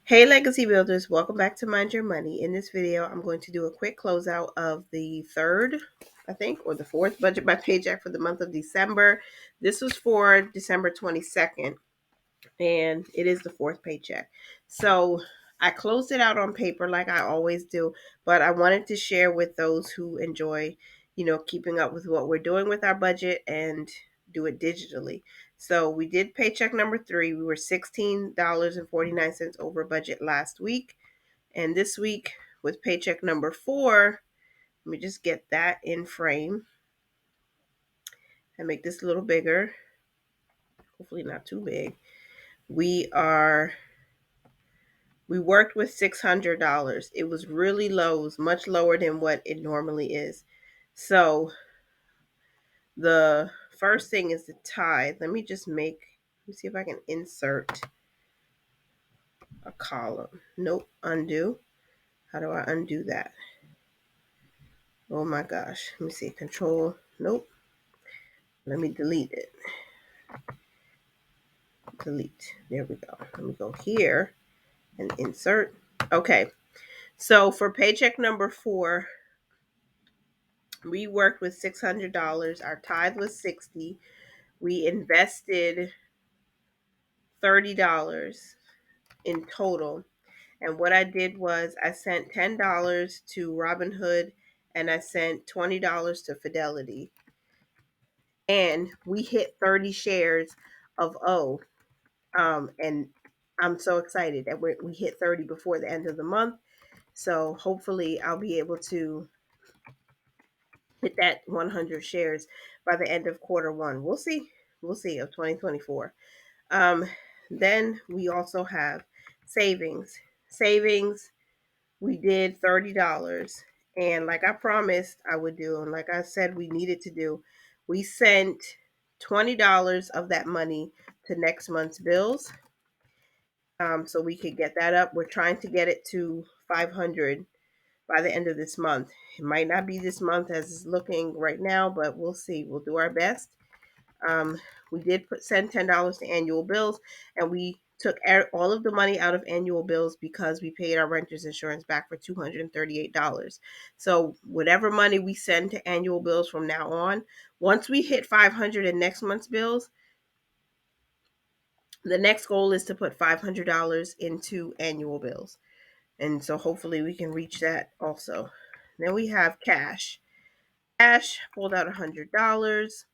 Hey Legacy Builders, welcome back to Mind Your Money. In this video, I'm going to do a quick closeout of the third, I think, or the fourth budget by paycheck for the month of December. This was for December 22nd, and it is the fourth paycheck. So I closed it out on paper like I always do, but I wanted to share with those who enjoy, keeping up with what we're doing with our budget and do it digitally. So we did paycheck number 3. We were $16.49 over budget last week. And this week with paycheck number 4, let me just get that in frame and make this a little bigger. Hopefully not too big. We worked with $600. It was really low. It was much lower than what it normally is. So the first thing is the tithe. Let me see if I can insert a column. Nope, undo. How do I undo that? Oh my gosh. Let me see. Control. Nope. Let me delete it. Delete. There we go. Let me go here and insert. Okay. So for paycheck number 4, we worked with $600. Our tithe was $60. We invested $30 in total. And what I did was I sent $10 to Robinhood and I sent $20 to Fidelity. And we hit 30 shares of O. And I'm so excited that we hit 30 before the end of the month. So hopefully I'll be able to hit that 100 shares by the end of quarter 1. We'll see. We'll see of 2024. Then we also have savings. Savings, we did $30. And like I promised I would do, and like I said we needed to do, we sent $20 of that money to next month's bills. So we could get that up. We're trying to get it to 500 by the end of this month. It might not be this month as it's looking right now, but we'll see. We'll do our best. We did send $10 to annual bills, and we took all of the money out of annual bills because we paid our renter's insurance back for $238. So whatever money we send to annual bills from now on, once we hit 500 in next month's bills, the next goal is to put $500 into annual bills. And so hopefully we can reach that also. Then we have cash. Cash pulled out $100.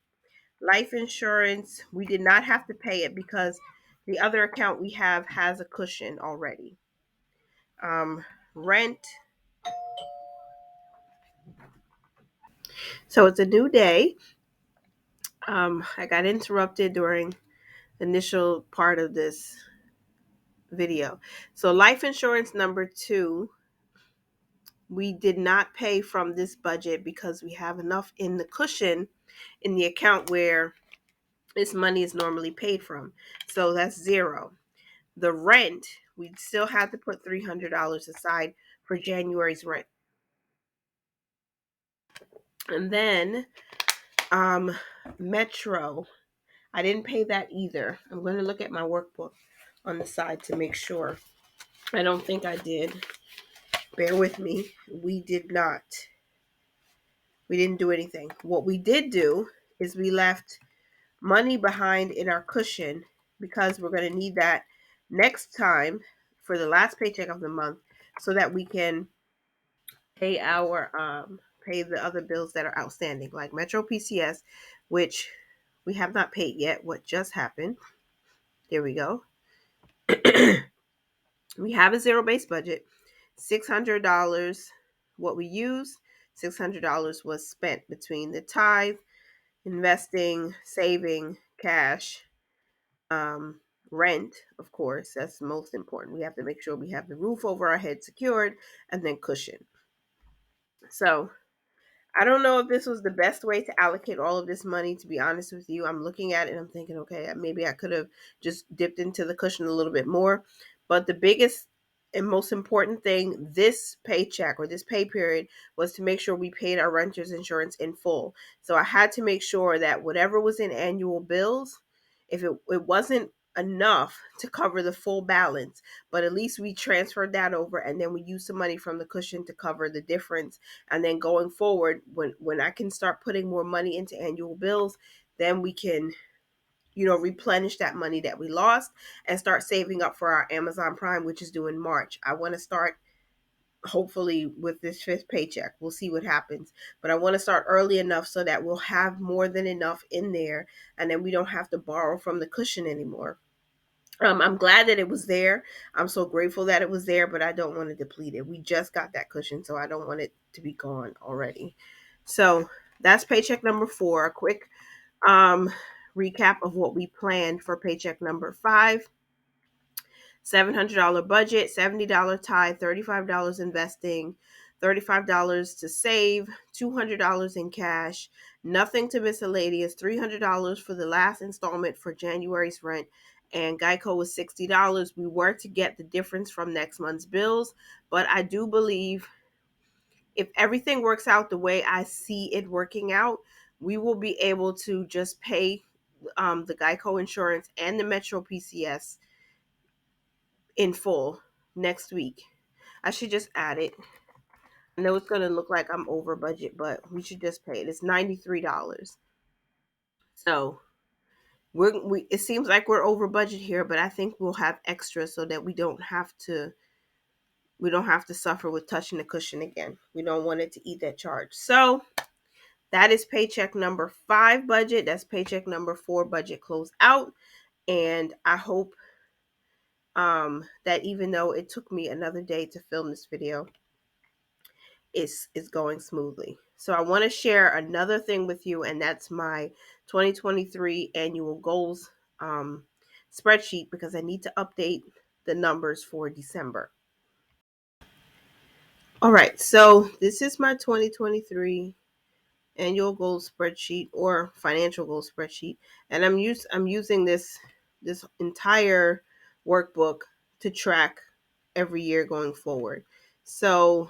Life insurance, we did not have to pay it because the other account we have has a cushion already. Rent. So it's a new day. I got interrupted during the initial part of this video. So life insurance number 2, we did not pay from this budget because we have enough in the cushion in the account where this money is normally paid from. So that's 0. The rent, we still had to put $300 aside for January's rent. And then Metro, I didn't pay that either. I'm going to look at my workbook on the side to make sure. I don't think I did. Bear with me. We did not. We didn't do anything. What we did do is we left money behind in our cushion because we're going to need that next time for the last paycheck of the month so that we can pay pay the other bills that are outstanding, like Metro PCS, which we have not paid yet. What just happened? There we go. We have a zero-based budget. $600. What we used, $600 was spent between the tithe, investing, saving, cash, rent, of course. That's the most important. We have to make sure we have the roof over our head secured, and then cushion. So I don't know if this was the best way to allocate all of this money, to be honest with you. I'm looking at it and I'm thinking, okay, maybe I could have just dipped into the cushion a little bit more. But the biggest and most important thing this paycheck or this pay period was to make sure we paid our renter's insurance in full. So I had to make sure that whatever was in annual bills, if it wasn't enough to cover the full balance, but at least we transferred that over, and then we use some money from the cushion to cover the difference. And then going forward, when I can start putting more money into annual bills, then we can, replenish that money that we lost and start saving up for our Amazon Prime, which is due in March. I want to start hopefully with this fifth paycheck. We'll see what happens. But I want to start early enough so that we'll have more than enough in there, and then we don't have to borrow from the cushion anymore. I'm glad that it was there. I'm so grateful that it was there, but I don't want to deplete it. We just got that cushion, so I don't want it to be gone already. So that's paycheck number 4. A quick recap of what we planned for paycheck number 5. $700 budget, $70 tithe, $35 investing, $35 to save, $200 in cash, nothing to miscellaneous, $300 for the last installment for January's rent, and Geico was $60. We were to get the difference from next month's bills, but I do believe if everything works out the way I see it working out, we will be able to just pay the Geico insurance and the Metro PCS in full next week. I should just add it. I know it's going to look like I'm over budget, but we should just pay it. It's $93. So it seems like we're over budget here, but I think we'll have extra so that we don't have to suffer with touching the cushion again. We don't want it to eat that charge. So that is paycheck number 5 budget. That's paycheck number 4 budget close out. And I hope that even though it took me another day to film this video, is going smoothly. So I want to share another thing with you, and that's my 2023 annual goals spreadsheet, because I need to update the numbers for December. All right, so this is my 2023 annual goals spreadsheet, or financial goals spreadsheet, and I'm using this entire workbook to track every year going forward. So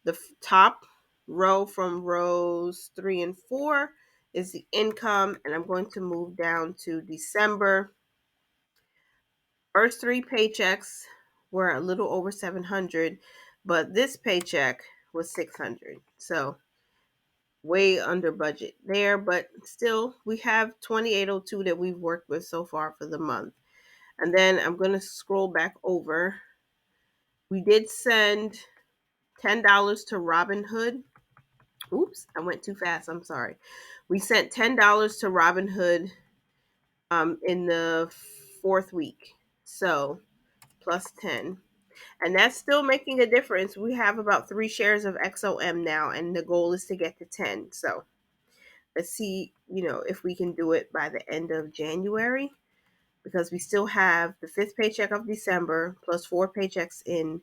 the top row from rows 3 and 4 is the income, and I'm going to move down to December. First 3 paychecks were a little over 700, but this paycheck was 600. So way under budget there, but still we have 2802 that we've worked with so far for the month. And then I'm going to scroll back over. We did send $10 to Robinhood. Oops, I went too fast. I'm sorry. We sent $10 to Robinhood in the 4th week. So plus 10. And that's still making a difference. We have about 3 shares of XOM now, and the goal is to get to 10. So let's see, if we can do it by the end of January, because we still have the 5th paycheck of December plus 4 paychecks in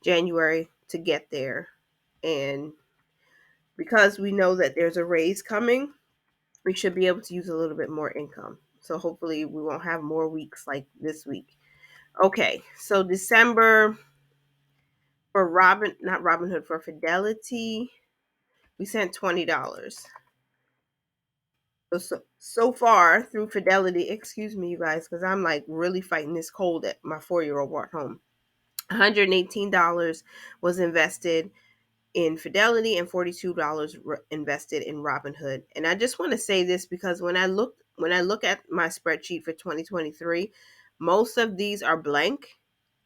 January to get there. And because we know that there's a raise coming, we should be able to use a little bit more income. So hopefully we won't have more weeks like this week. Okay, so December for for Fidelity, we sent $20. So far through Fidelity, excuse me, you guys, because I'm like really fighting this cold that my 4-year-old brought home. $118 was invested in Fidelity and $42 invested in Robinhood. And I just want to say this because when I look at my spreadsheet for 2023, most of these are blank,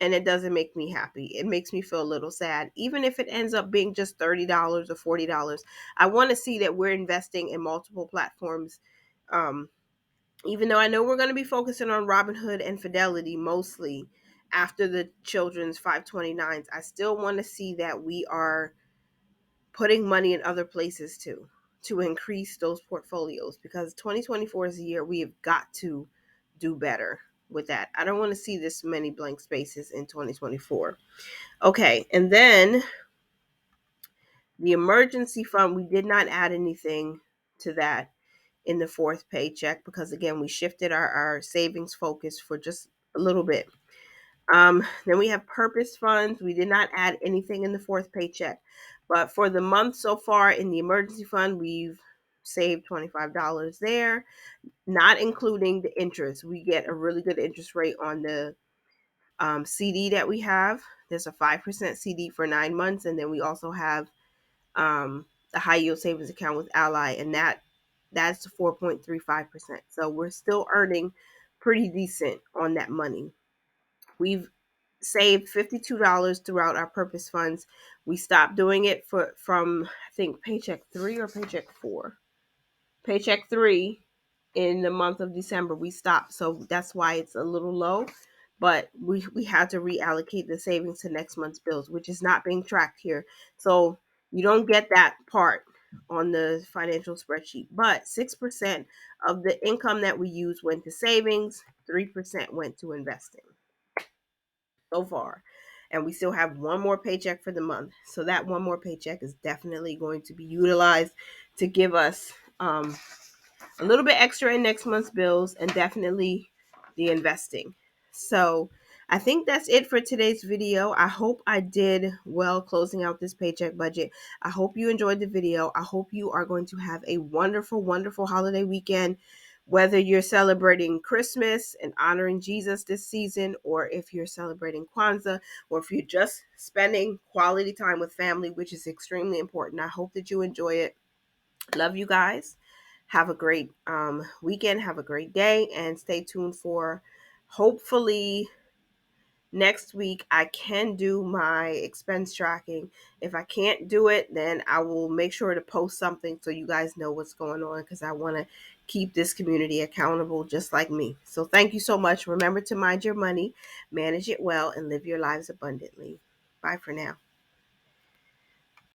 and it doesn't make me happy. It makes me feel a little sad. Even if it ends up being just $30 or $40, I want to see that we're investing in multiple platforms. Even though I know we're going to be focusing on Robinhood and Fidelity mostly after the children's 529s, I still want to see that we are putting money in other places too, to increase those portfolios, because 2024 is the year we have got to do better with that. I don't want to see this many blank spaces in 2024. Okay, and then the emergency fund, we did not add anything to that in the 4th paycheck, because again, we shifted our savings focus for just a little bit. Then we have purpose funds. We did not add anything in the 4th paycheck, but for the month so far in the emergency fund, we've save $25 there, not including the interest. We get a really good interest rate on the CD that we have. There's a 5% CD for 9 months, and then we also have the high yield savings account with Ally, and that's 4.35%. So we're still earning pretty decent on that money. We've saved $52 throughout our purpose funds. We stopped doing it from I think paycheck 3 or paycheck 4. Paycheck 3 in the month of December we stopped. So that's why it's a little low. But we had to reallocate the savings to next month's bills, which is not being tracked here. So you don't get that part on the financial spreadsheet. But 6% of the income that we use went to savings, 3% went to investing so far. And we still have one more paycheck for the month. So that one more paycheck is definitely going to be utilized to give us a little bit extra in next month's bills, and definitely the investing. So I think that's it for today's video. I hope I did well closing out this paycheck budget. I hope you enjoyed the video. I hope you are going to have a wonderful, wonderful holiday weekend, whether you're celebrating Christmas and honoring Jesus this season, or if you're celebrating Kwanzaa, or if you're just spending quality time with family, which is extremely important. I hope that you enjoy it. Love you guys. Have a great weekend. Have a great day, and stay tuned for hopefully next week I can do my expense tracking. If I can't do it, then I will make sure to post something so you guys know what's going on, because I want to keep this community accountable just like me. So thank you so much. Remember to mind your money, manage it well, and live your lives abundantly. Bye for now.